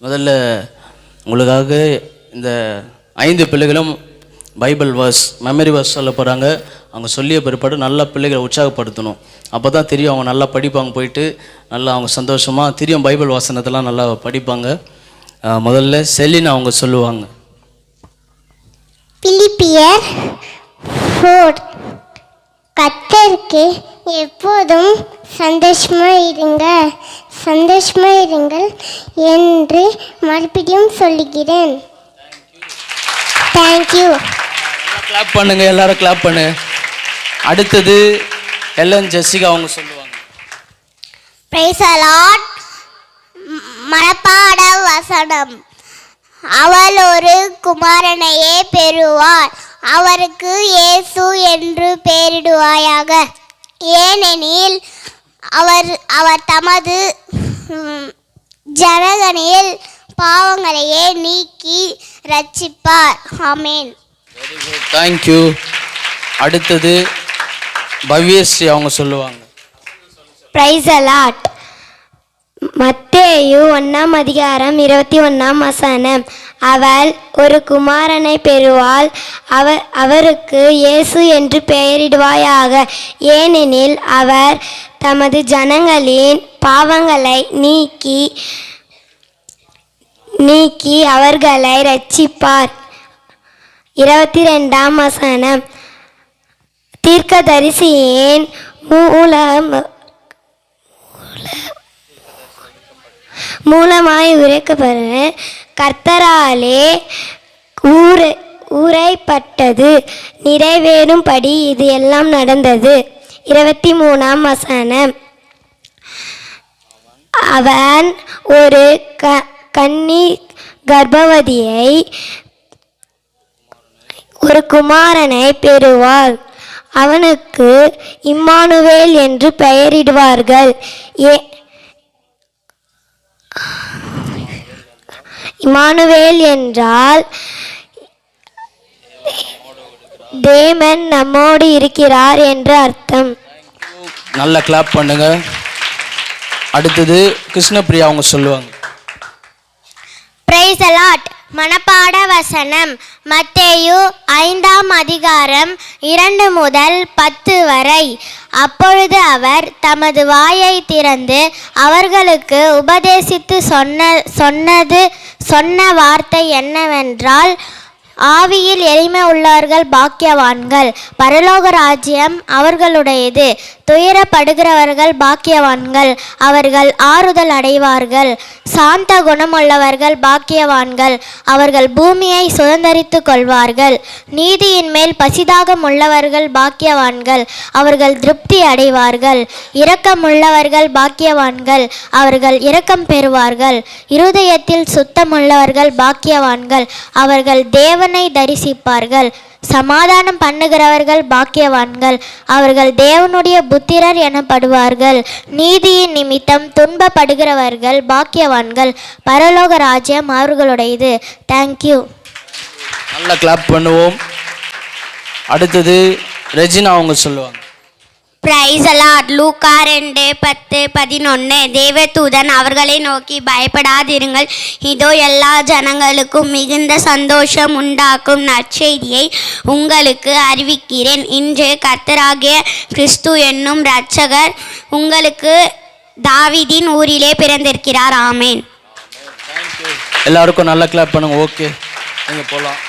முதல்ல உங்களுக்காக இந்த 5 பிள்ளைகளும் பைபிள் வேர்ஸ் மெமரி வேர்ஸ் சொல்ல போகிறாங்க. அவங்க சொல்லிய பிற்பாடு நல்லா பிள்ளைகளை உற்சாகப்படுத்தணும். அப்போ தான் தெரியும் அவங்க நல்லா படிப்பாங்க. போயிட்டு நல்லா அவங்க சந்தோஷமாக தெரியும் பைபிள் வாசனத்தெல்லாம் நல்லா படிப்பாங்க. முதல்ல செலினா அவங்க சொல்லுவாங்க. பிலிப்பியர் 4. கர்த்தருக்கு எப்போதும் சந்தோஷமாக இருங்கள் என்று மறுபடியும் சொல்லுகிறேன். தேங்க்யூ. கிளாப் பண்ணுங்க, எல்லாரும் கிளாப் பண்ணு. அடுத்தது எல்என் ஜெசிகா அவங்க சொல்லுவாங்க. Praise the Lord. மனப்பாட வசனம். அவள் ஒரு குமாரனையே பெறுவாள், அவருக்கு இயேசு என்று பெயரிடுவாயாக. ஏனெனில் அவர் தமது ஜனங்களின் பாவங்களையே நீக்கி ரட்சிப்பார். ஆமென். Very good, thank you. அடுத்தது பவ்யஸ்ரீ அவங்க சொல்லுவாங்க. Praise the lord. மத்தேயு 1:21 அவள் ஒரு குமாரனை பெறுவாள், அவருக்கு இயேசு என்று பெயரிடுவாயாக. ஏனெனில் அவர் தமது ஜனங்களின் பாவங்களை நீக்கி அவர்களை ரட்சிப்பார். 22 தீர்க்கதரிசியின் மூலமாய் உரைக்கப்பெற கர்த்தராலே உரைப்பட்டது நிறைவேறும்படி இது எல்லாம் நடந்தது. 23 அவன் ஒரு கன்னி கர்ப்பவதியை ஒரு குமாரனை பெறுவாள், அவனுக்கு இம்மானுவேல் என்று பெயரிடுவார்கள். இம்மானுவேல் என்றால் தேவன் நம்மோடு இருக்கிறார் என்று அர்த்தம். நல்லா கிளாப் பண்ணுங்க. அடுத்தது கிருஷ்ணபிரியா அவங்க சொல்லுவாங்க. Praise the Lord. மனப்பாட வசனம். மத்தேயு 5:2 முதல் 10 வரை. அப்பொழுது அவர் தமது வாயை திறந்து அவர்களுக்கு உபதேசித்து சொன்ன வார்த்தை என்னவென்றால், ஆவியில் எளிமை உள்ளவர்கள் பாக்கியவான்கள், பரலோக ராஜ்யம் அவர்களுடையது. துயரப்படுகிறவர்கள் பாக்கியவான்கள், அவர்கள் ஆறுதல் அடைவார்கள். சாந்த குணமுள்ளவர்கள் பாக்கியவான்கள், அவர்கள் பூமியை சுதந்தரித்து கொள்வார்கள். நீதியின் மேல் பசிதாகம் உள்ளவர்கள் பாக்கியவான்கள், அவர்கள் திருப்தி அடைவார்கள். இரக்கமுள்ளவர்கள் பாக்கியவான்கள், அவர்கள் இரக்கம் பெறுவார்கள். இருதயத்தில் சுத்தமுள்ளவர்கள் பாக்கியவான்கள், அவர்கள் தேவனை தரிசிப்பார்கள். சமாதானம் பண்ணுகிறவர்கள் பாக்கியவான்கள், அவர்கள் தேவனுடைய புத்திரர் எனப்படுவார்கள். நீதியின் நிமித்தம் துன்பப்படுகிறவர்கள் பாக்கியவான்கள், பரலோக ராஜ்யம் அவர்களுடையது. தேங்க்யூ. நல்லா கிளாப் பண்ணுவோம். அடுத்தது ரெஜினா அவங்க சொல்லுவாங்க. Praise the Lord. லூக்கா 2:10-11 தேவதூதன் அவர்களை நோக்கி, பயப்படாதிருங்கள், இதோ எல்லா ஜனங்களுக்கும் மிகுந்த சந்தோஷம் உண்டாக்கும் நற்செய்தியை உங்களுக்கு அறிவிக்கிறேன். இன்று கர்த்தராகிய கிறிஸ்து என்னும் இரட்சகர் உங்களுக்கு தாவீதின் ஊரிலே பிறந்திருக்கிறார். ஆமென். எல்லாருக்கும் நல்லா கிளாப் பண்ணுங்க. ஓகே, நீங்க போகலாம்.